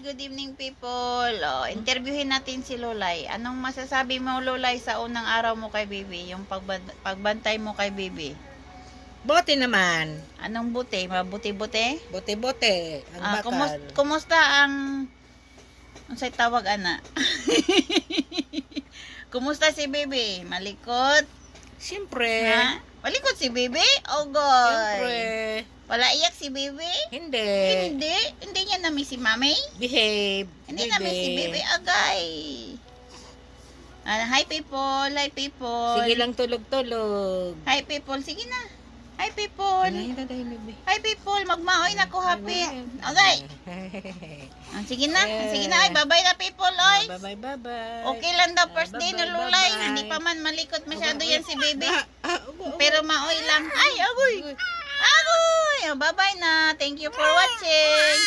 good evening people. Interviewin natin si Lolay. Anong masasabi mo, Lolay, sa unang araw mo kay Bibi? Yung pagbantay mo kay Bibi? Bote naman. Anong buti? Mabuti-buti? Bote-bote. Ang bakal. Kumusta ang... Ang say tawag, ana? Kumusta si Bibi? Malikot? Siyempre. Ha? Malikot si Bibi? Oh, God. Siyempre. Wala iyak si Bibi? Hindi. Hindi niya nami si Mami? Behave. Hindi namin si Bibi agay. Hi people, hi people. Sige lang tulog-tulog. Hi people, sige na. Hi people. Hi people, magmaoy na ko happy. Okay. Sige na, ay bye-bye na people, oy. Bye-bye. Okay lang daw first day na Lulay. Hindi pa man malikot masyado yan si Bibi. Pero maoy lang. Ay, agoy. Agoy. Bye-bye na. Thank you for watching.